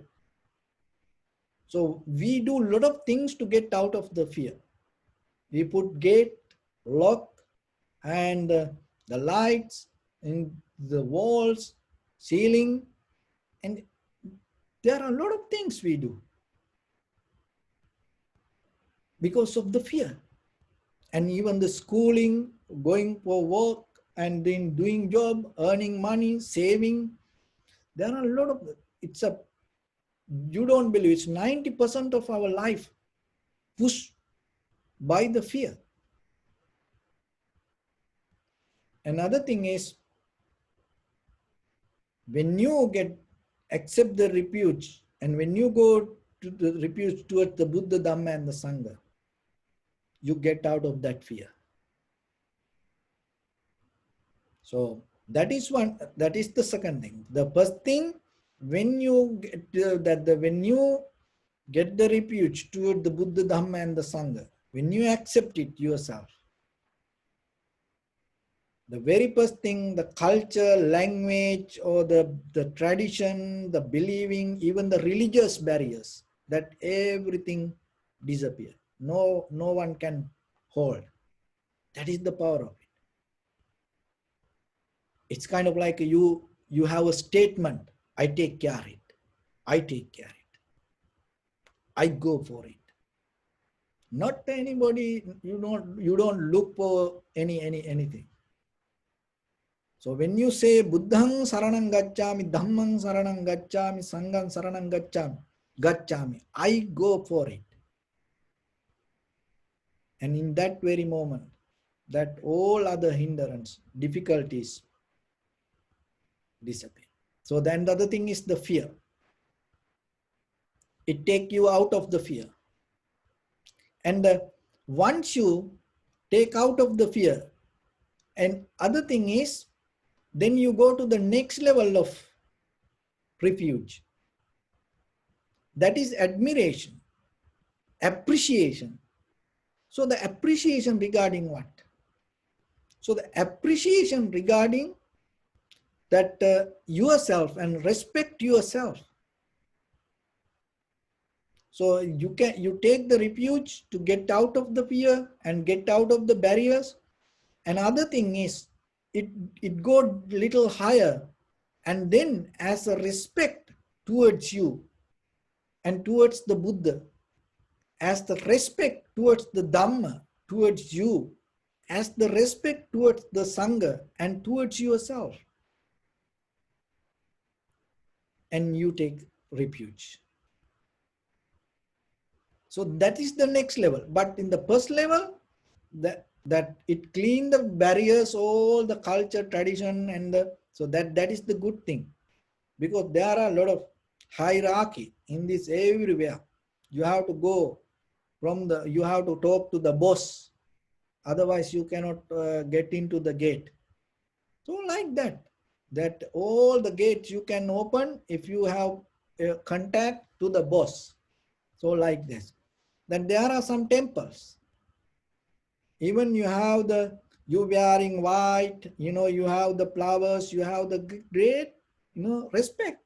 So we do a lot of things to get out of the fear. We put gate, lock, and the lights in the walls, ceiling, and there are a lot of things we do because of the fear. And even the schooling, going for work, and then doing job, earning money, saving. There are a lot of, you don't believe, it's 90% of our life pushed by the fear. Another thing is, when you accept the refuge, and when you go to the refuge towards the Buddha, Dhamma and the Sangha, you get out of that fear. So that is the second thing. The first thing, when you get when you Get the refuge toward the Buddha, Dhamma and the Sangha. When you accept it yourself, the very first thing, the culture, language, or the tradition, the believing, even the religious barriers, that everything disappear. No one can hold. That is the power of it. It's kind of like you have a statement. I take care of it. I take care of it. I go for it. Not anybody, you don't look for anything. So when you say Buddhang saranang gacchami, Dhammang saranang gacchami, Sanghang saranang gacchami, I go for it. And in that very moment, that all other hindrance, difficulties disappear. So then the other thing is the fear. It takes you out of the fear. And once you take out of the fear, and other thing is, then you go to the next level of refuge. That is admiration, appreciation. So the appreciation regarding what? So the appreciation regarding that yourself and respect yourself. So you take the refuge to get out of the fear and get out of the barriers. Another thing is, it go little higher, and then as a respect towards you and towards the Buddha, as the respect towards the Dhamma, towards you, as the respect towards the Sangha and towards yourself, and you take refuge. So that is the next level. But in the first level, that it clean the barriers, all the culture, tradition, and so that is the good thing, because there are a lot of hierarchy in this everywhere. You have to go you have to talk to the boss, otherwise you cannot get into the gate. So like that all the gates you can open if you have a contact to the boss. So like this. Then there are some temples. Even you have you wearing white, you have the flowers, you have the great, respect.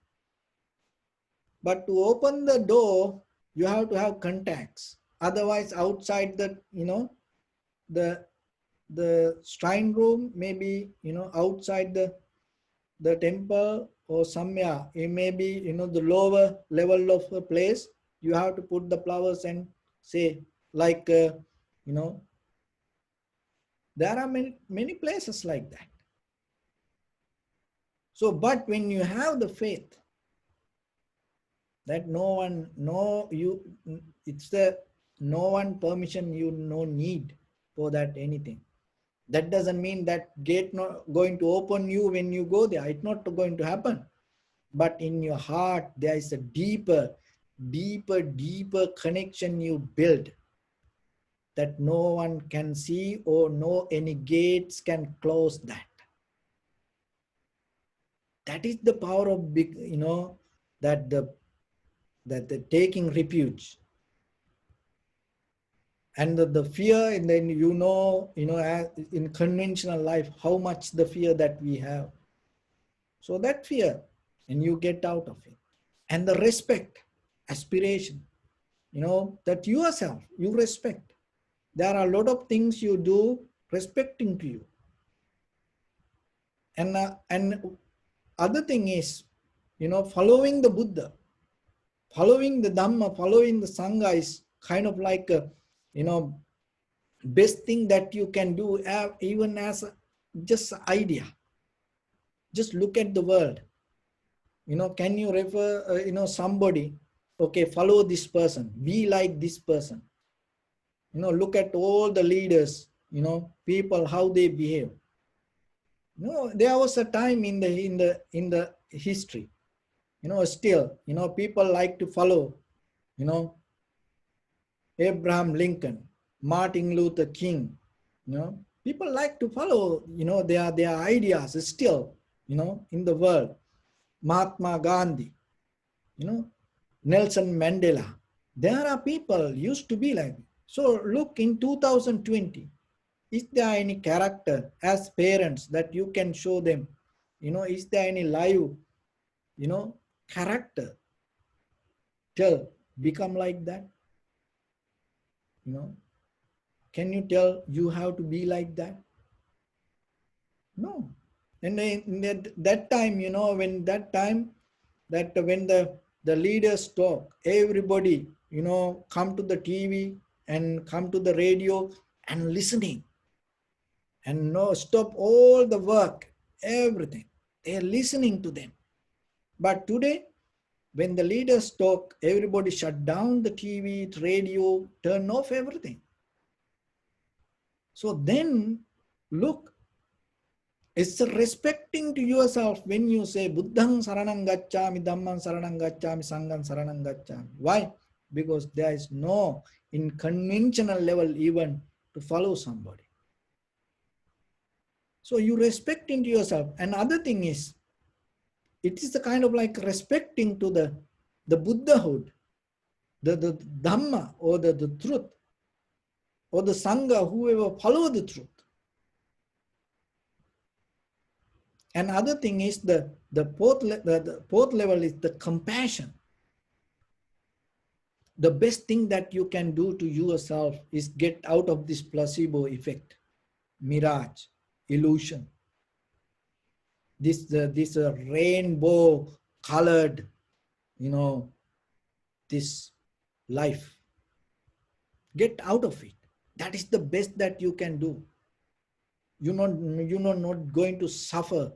But to open the door, you have to have contacts. Otherwise, outside the shrine room, maybe, outside the temple or somewhere, it may be, the lower level of a place, you have to put the flowers and say, like, there are many places like that. So, but when you have the faith that no one permission, you no need for that anything. That doesn't mean that gate not going to open you when you go there. It's not going to happen. But in your heart, there is a deeper connection you build that no one can see, or no any gates can close that. That is the power of big, that the taking refuge. And the fear, and then in conventional life, how much the fear that we have. So that fear, and you get out of it. And the respect, aspiration, that yourself, you respect. There are a lot of things you do respecting to you. And other thing is, following the Buddha, following the Dhamma, following the Sangha is kind of like a, best thing that you can do, even as just an idea. Just look at the world. Can you refer, somebody, okay, follow this person, be like this person. Look at all the leaders, people, how they behave. There was a time in the history, still, people like to follow, Abraham Lincoln, Martin Luther King, people like to follow, their ideas still, in the world. Mahatma Gandhi, Nelson Mandela. There are people used to be like, so look in 2020, is there any character as parents that you can show them? Is there any live, character tell become like that? You know, can you tell you have to be like that? No. And in that time, when that time that when the leaders talk, everybody, come to the TV and come to the radio and listening and no stop all the work, everything. They are listening to them. But today, when the leaders talk, everybody shut down the TV, radio, turn off everything. So then, look, it's respecting to yourself when you say Buddhang saranang gacchami, Dhammang saranang gacchami, Sanghang saranang gacchami. Why? Because there is no in conventional level even to follow somebody. So you respect into yourself. And other thing is, it is the kind of like respecting to the Buddhahood, the Dhamma or the truth, or the Sangha, whoever follow the truth. And other thing is the fourth level is the compassion. The best thing that you can do to yourself is get out of this placebo effect, mirage, illusion. This rainbow colored, this life. Get out of it. That is the best that you can do. You're not going to suffer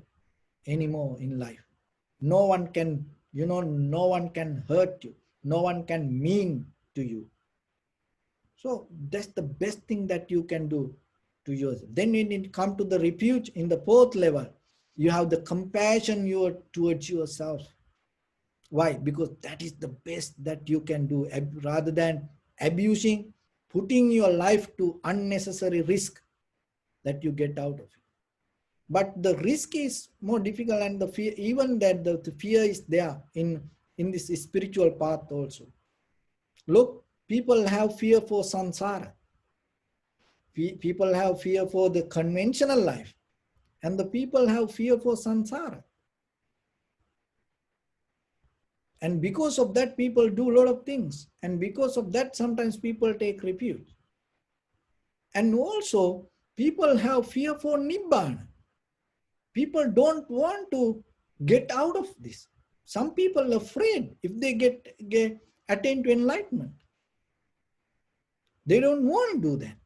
anymore in life. No one can, no one can hurt you. No one can mean to you. So that's the best thing that you can do to yourself. Then when it come to the refuge in the fourth level, you have the compassion towards yourself. Why? Because that is the best that you can do, rather than abusing, putting your life to unnecessary risk, that you get out of it. But the risk is more difficult, and the fear, even that the fear is there in this spiritual path also. Look, people have fear for samsara. People have fear for the conventional life, and the people have fear for samsara. And because of that, people do a lot of things. And because of that, sometimes people take refuge. And also, people have fear for nibbana. People don't want to get out of this. Some people are afraid if they get attain to enlightenment. They don't want to do that.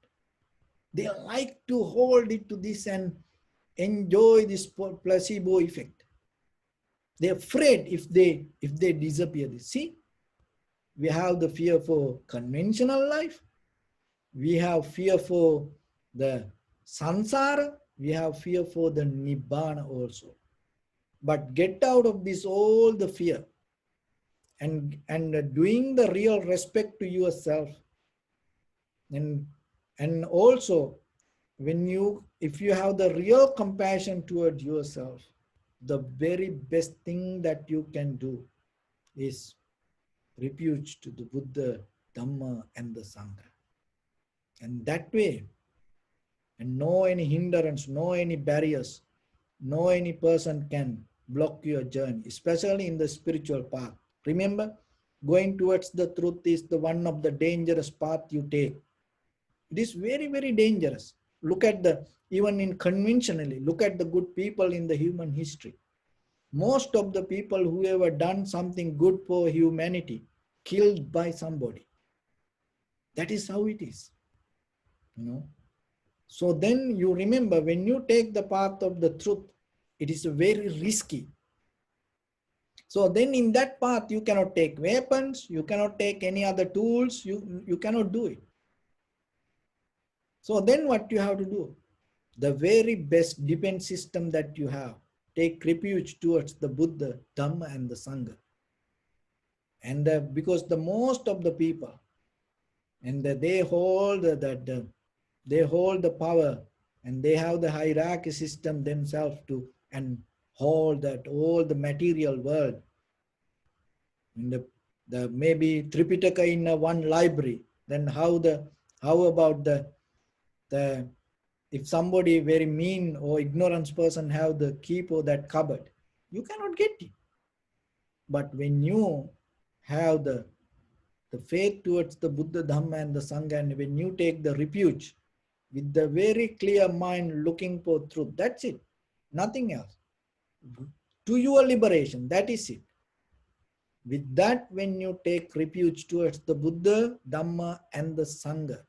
They like to hold it to this and enjoy this placebo effect. They're afraid if they disappear. See, we have the fear for conventional life. We have fear for the samsara. We have fear for the nibbana also. But get out of this all the fear and doing the real respect to yourself. And also, if you have the real compassion toward yourself, the very best thing that you can do is refuge to the Buddha, Dhamma, and the Sangha. And that way, and no any hindrance, no any barriers, no any person can block your journey, especially in the spiritual path. Remember, going towards the truth is the one of the dangerous path you take. It is very, very dangerous. Look at even in conventionally, look at the good people in the human history. Most of the people who ever done something good for humanity, killed by somebody. That is how it is. So then you remember, when you take the path of the truth, it is very risky. So then in that path, you cannot take weapons, you cannot take any other tools, you cannot do it. So then what you have to do? The very best defense system that you have, take refuge towards the Buddha, Dhamma, and the Sangha. And because the most of the people, and they hold they hold the power, and they have the hierarchy system themselves and hold that all the material world. And the maybe Tripitaka in one library, then how about the if somebody very mean or ignorant person have the key for that cupboard, you cannot get it. But when you have the faith towards the Buddha, Dhamma and the Sangha, and when you take the refuge with the very clear mind looking for truth, that's it, nothing else. To your liberation, that is it. With that, when you take refuge towards the Buddha, Dhamma and the Sangha,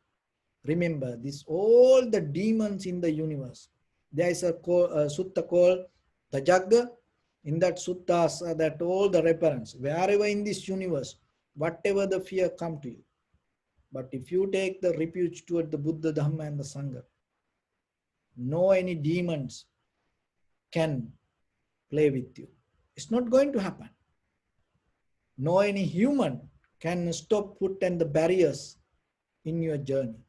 remember this, all the demons in the universe. There is a sutta called Tajagga. In that suttas, that all the reference, wherever in this universe, whatever the fear come to you. But if you take the refuge toward the Buddha, Dhamma and the Sangha, no any demons can play with you. It's not going to happen. No any human can stop foot and the barriers in your journey.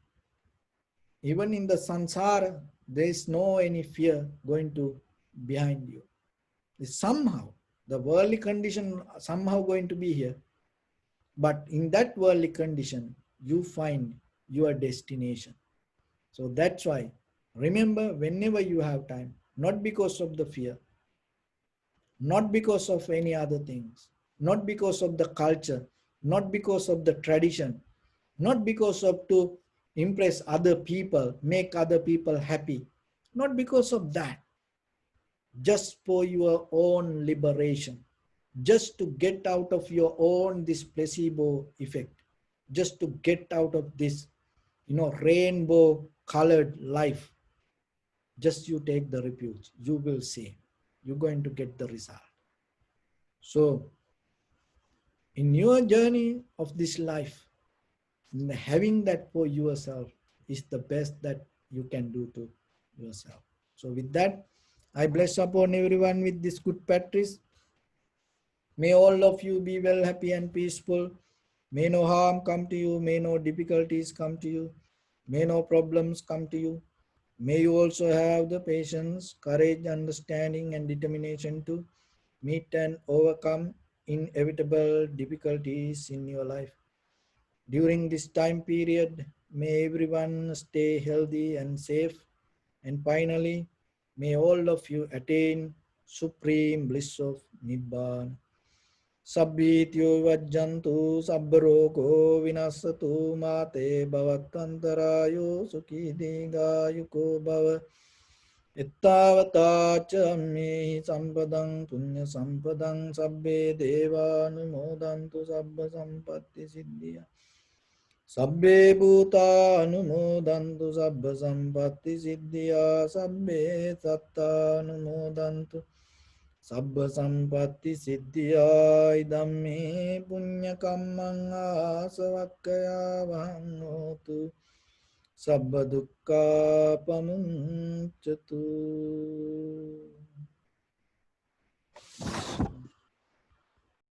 Even in the samsara, there is no any fear going to behind you. It's somehow, the worldly condition somehow going to be here. But in that worldly condition, you find your destination. So that's why, remember, whenever you have time, not because of the fear, not because of any other things, not because of the culture, not because of the tradition, not because of to impress other people, make other people happy, not because of that, just for your own liberation, just to get out of your own this placebo effect, just to get out of this, rainbow colored life. Just you take the refuge, you will see, you're going to get the result. So in your journey of this life, having that for yourself is the best that you can do to yourself. So with that, I bless upon everyone with this good practice. May all of you be well, happy and peaceful. May no harm come to you. May no difficulties come to you. May no problems come to you. May you also have the patience, courage, understanding and determination to meet and overcome inevitable difficulties in your life. During this time period, may everyone stay healthy and safe. And finally, may all of you attain supreme bliss of Nibbana. Sabbhityo vajjantu sabbarogo vinasatu mate bhavattantarayo sukhi digayuko bhava. Ittavata cha me sampadang punya sampadang sabbe deva anumodantu sabba sampatti siddhya. Sabbe bhuta anumodantu sabba sampatti siddhya. Sabbe satta anumodantu sabba sampatti siddhya. Idamme punya kammang asavakkaya vahannotu sabba dukkha pamuncatu.